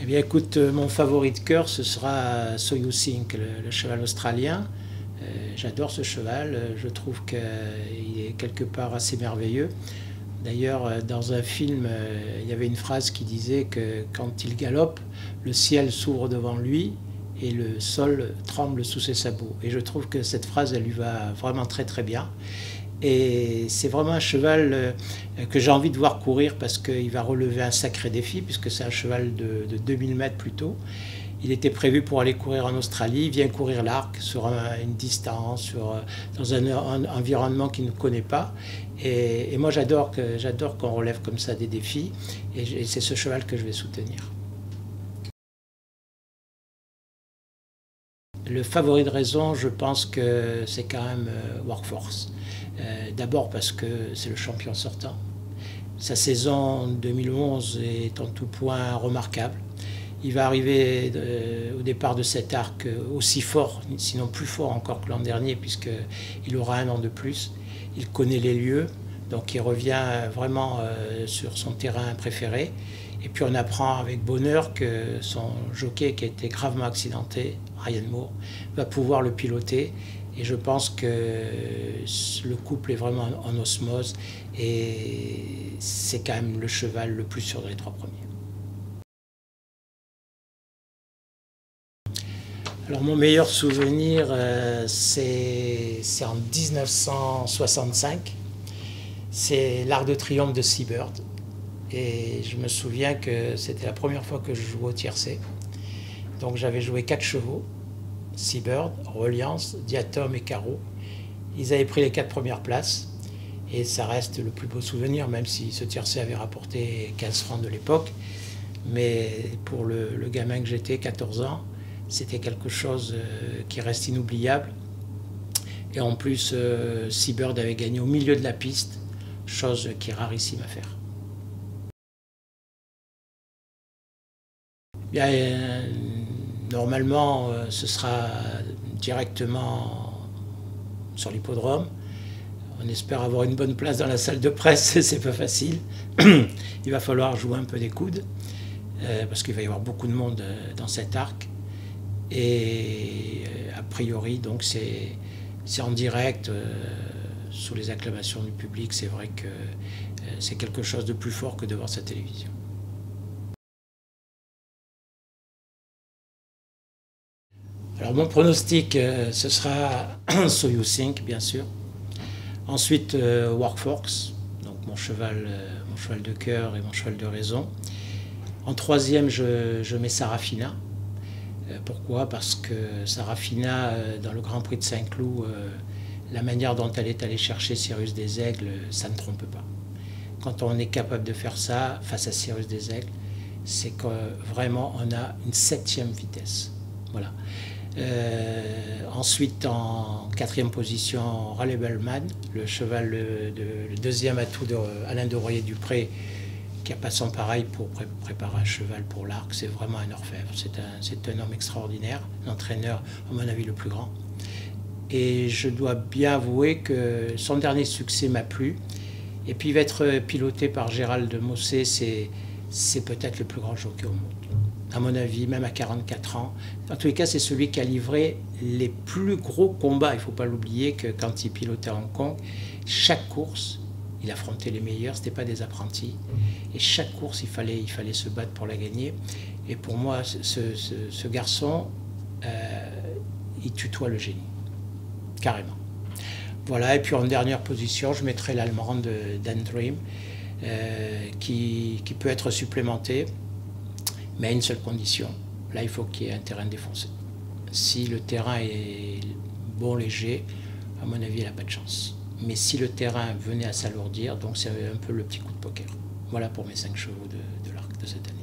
Eh bien écoute, mon favori de cœur, ce sera So You Think, le cheval australien. J'adore ce cheval, je trouve qu'il est quelque part assez merveilleux. D'ailleurs, dans un film, il y avait une phrase qui disait que quand il galope, le ciel s'ouvre devant lui et le sol tremble sous ses sabots. Et je trouve que cette phrase, elle lui va vraiment très très bien. Et c'est vraiment un cheval que j'ai envie de voir courir parce qu'il va relever un sacré défi, puisque c'est un cheval de 2000 mètres plutôt. Il était prévu pour aller courir en Australie, il vient courir l'Arc sur une distance, dans un environnement qu'il ne connaît pas. Et moi j'adore qu'on relève comme ça des défis, et c'est ce cheval que je vais soutenir. Le favori de raison, je pense que c'est quand même Workforce. D'abord parce que c'est le champion sortant. Sa saison 2011 est en tout point remarquable. Il va arriver au départ de cet arc aussi fort, sinon plus fort encore que l'an dernier, puisqu'il aura un an de plus. Il connaît les lieux, donc il revient vraiment sur son terrain préféré. Et puis on apprend avec bonheur que son jockey, qui a été gravement accidenté, Ryan Moore, va pouvoir le piloter. Et je pense que le couple est vraiment en osmose, et c'est quand même le cheval le plus sûr des trois premiers. Alors mon meilleur souvenir, c'est en 1965. C'est l'Arc de Triomphe de Seabird. Et je me souviens que c'était la première fois que je jouais au tiercé. Donc j'avais joué 4 chevaux, Seabird, Reliance, Diatom et Caro. Ils avaient pris les 4 premières places. Et ça reste le plus beau souvenir, même si ce tiercé avait rapporté 15 francs de l'époque. Mais pour le gamin que j'étais, 14 ans, c'était quelque chose qui reste inoubliable. Et en plus, Seabird avait gagné au milieu de la piste, chose qui est rarissime à faire. Bien, normalement, ce sera directement sur l'hippodrome. On espère avoir une bonne place dans la salle de presse, c'est pas facile. Il va falloir jouer un peu des coudes, parce qu'il va y avoir beaucoup de monde dans cet arc. Et a priori, donc c'est en direct, sous les acclamations du public. C'est vrai que c'est quelque chose de plus fort que de voir sa télévision. Alors mon pronostic, ce sera So You Think, bien sûr. Ensuite, Workforce, donc mon cheval de cœur et mon cheval de raison. En troisième, je mets Sarafina. Pourquoi? Parce que Sarafina, dans le Grand Prix de Saint-Cloud, la manière dont elle est allée chercher Cyrus des Aigles, ça ne trompe pas. Quand on est capable de faire ça face à Cyrus des Aigles, c'est que vraiment on a une 7e vitesse. Voilà. Ensuite, en 4e position, Reliable Man, le cheval, le deuxième atout d'Alain de Royer-Dupré, qui n'a pas son pareil pour préparer un cheval pour l'Arc. C'est vraiment un orfèvre. C'est un homme extraordinaire, l'entraîneur, à mon avis, le plus grand. Et je dois bien avouer que son dernier succès m'a plu. Et puis il va être piloté par Gérald de Mossé, c'est peut-être le plus grand jockey au monde. À mon avis, même à 44 ans. En tous les cas, c'est celui qui a livré les plus gros combats. Il ne faut pas l'oublier que quand il pilotait à Hong Kong, chaque course, il affrontait les meilleurs, ce n'était pas des apprentis. Et chaque course, il fallait se battre pour la gagner. Et pour moi, ce garçon, il tutoie le génie. Carrément. Voilà, et puis en dernière position, je mettrai l'Allemande Dan Dream, qui peut être supplémenté, mais à une seule condition. Là, il faut qu'il y ait un terrain défoncé. Si le terrain est bon, léger, à mon avis, elle n'a pas de chance. Mais si le terrain venait à s'alourdir, donc c'est un peu le petit coup de poker. Voilà pour mes 5 chevaux de l'Arc de cette année.